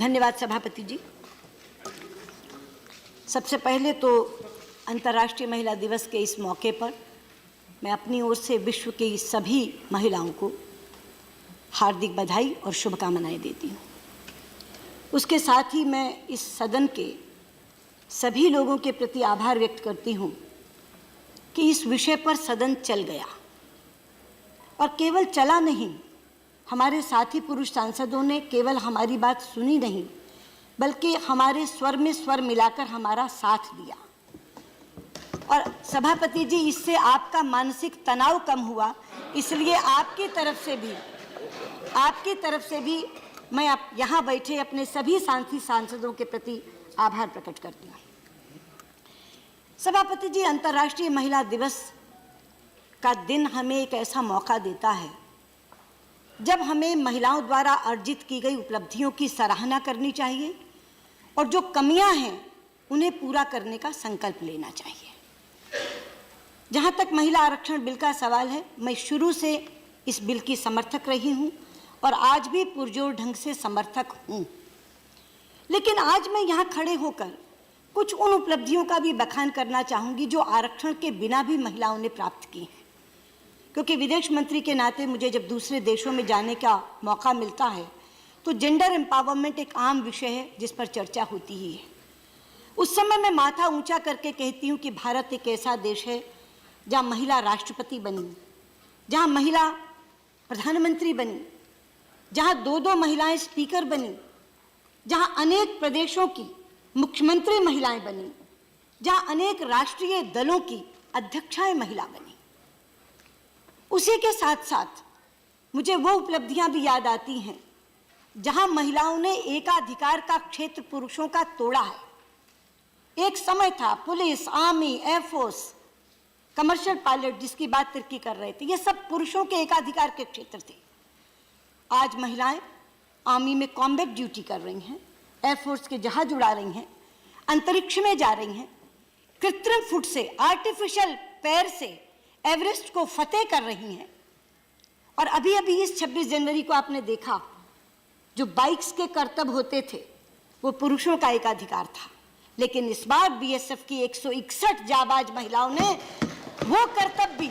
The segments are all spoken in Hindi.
धन्यवाद सभापति जी। सबसे पहले तो अंतर्राष्ट्रीय महिला दिवस के इस मौके पर मैं अपनी ओर से विश्व की सभी महिलाओं को हार्दिक बधाई और शुभकामनाएं देती हूँ। उसके साथ ही मैं इस सदन के सभी लोगों के प्रति आभार व्यक्त करती हूँ कि इस विषय पर सदन चल गया, और केवल चला नहीं, हमारे साथी पुरुष सांसदों ने केवल हमारी बात सुनी नहीं, बल्कि हमारे स्वर में स्वर मिलाकर हमारा साथ दिया। और सभापति जी, इससे आपका मानसिक तनाव कम हुआ, इसलिए आपकी तरफ से भी मैं यहाँ बैठे अपने सभी साथी सांसदों के प्रति आभार प्रकट करती हूँ। सभापति जी, अंतर्राष्ट्रीय महिला दिवस का दिन हमें एक ऐसा मौका देता है जब हमें महिलाओं द्वारा अर्जित की गई उपलब्धियों की सराहना करनी चाहिए और जो कमियां हैं उन्हें पूरा करने का संकल्प लेना चाहिए। जहां तक महिला आरक्षण बिल का सवाल है, मैं शुरू से इस बिल की समर्थक रही हूं और आज भी पुरजोर ढंग से समर्थक हूं। लेकिन आज मैं यहां खड़े होकर कुछ उन उपलब्धियों का भी बखान करना चाहूंगी जो आरक्षण के बिना भी महिलाओं ने प्राप्त की हैं, क्योंकि विदेश मंत्री के नाते मुझे जब दूसरे देशों में जाने का मौका मिलता है तो जेंडर एम्पावरमेंट एक आम विषय है जिस पर चर्चा होती ही है। उस समय मैं माथा ऊंचा करके कहती हूँ कि भारत एक ऐसा देश है जहाँ महिला राष्ट्रपति बनी, जहाँ महिला प्रधानमंत्री बनी, जहाँ दो महिलाएं स्पीकर बनी, जहाँ अनेक प्रदेशों की मुख्यमंत्री महिलाएं बनी, जहाँ अनेक राष्ट्रीय दलों की अध्यक्षाएं महिला बनी। उसी के साथ साथ मुझे वो उपलब्धियां भी याद आती हैं जहां महिलाओं ने एकाधिकार का क्षेत्र पुरुषों का तोड़ा है। एक समय था police, army, air force, commercial pilot जिसकी बात तिर्की कर रहे थे, ये सब पुरुषों के एकाधिकार के क्षेत्र थे। आज महिलाएं आर्मी में कॉम्बैट ड्यूटी कर रही हैं, एयरफोर्स के जहाज उड़ा रही हैं, अंतरिक्ष में जा रही हैं, कृत्रिम फुट से, आर्टिफिशियल पैर से एवरेस्ट को फतेह कर रही हैं। और अभी अभी इस 26 जनवरी को आपने देखा, जो बाइक्स के करतब होते थे वो पुरुषों का एकाधिकार था, लेकिन इस बार बीएसएफ की 161 जाबाज महिलाओं ने वो करतब भी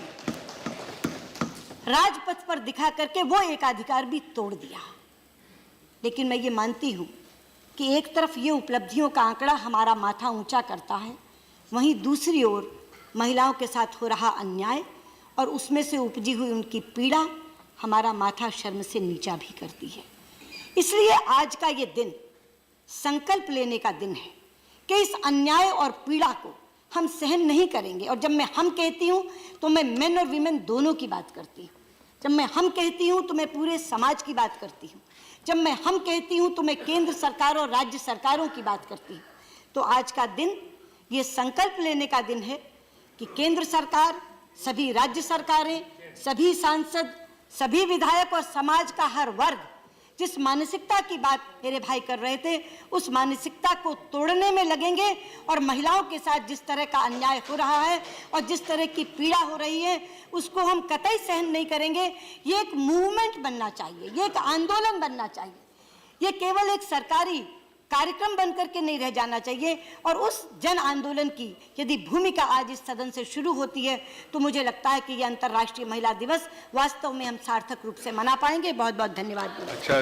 राजपथ पर दिखा करके वो एकाधिकार भी तोड़ दिया। लेकिन मैं ये मानती हूं कि एक तरफ ये उपलब्धियों का आंकड़ा हमारा माथा ऊंचा करता है, वहीं दूसरी ओर महिलाओं के साथ हो रहा अन्याय और उसमें से उपजी हुई उनकी पीड़ा हमारा माथा शर्म से नीचा भी करती है। इसलिए आज का ये दिन संकल्प लेने का दिन है कि इस अन्याय और पीड़ा को हम सहन नहीं करेंगे। और जब मैं हम कहती हूँ तो मैं मेन और वीमेन दोनों की बात करती हूँ। जब मैं हम कहती हूँ तो मैं पूरे समाज की बात करती हूँ। जब मैं हम कहती हूँ तो मैं केंद्र सरकार और राज्य सरकारों की बात करती हूँ। तो आज का दिन ये संकल्प लेने का दिन है कि केंद्र सरकार, सभी राज्य सरकारें, सभी सांसद, सभी विधायक और समाज का हर वर्ग जिस मानसिकता की बात मेरे भाई कर रहे थे, उस मानसिकता को तोड़ने में लगेंगे और महिलाओं के साथ जिस तरह का अन्याय हो रहा है और जिस तरह की पीड़ा हो रही है उसको हम कतई सहन नहीं करेंगे। ये एक मूवमेंट बनना चाहिए, ये एक आंदोलन बनना चाहिए, ये केवल एक सरकारी कार्यक्रम बनकर के नहीं रह जाना चाहिए। और उस जन आंदोलन की यदि भूमिका आज इस सदन से शुरू होती है तो मुझे लगता है कि ये अंतर्राष्ट्रीय महिला दिवस वास्तव में हम सार्थक रूप से मना पाएंगे। बहुत बहुत धन्यवाद। अच्छा,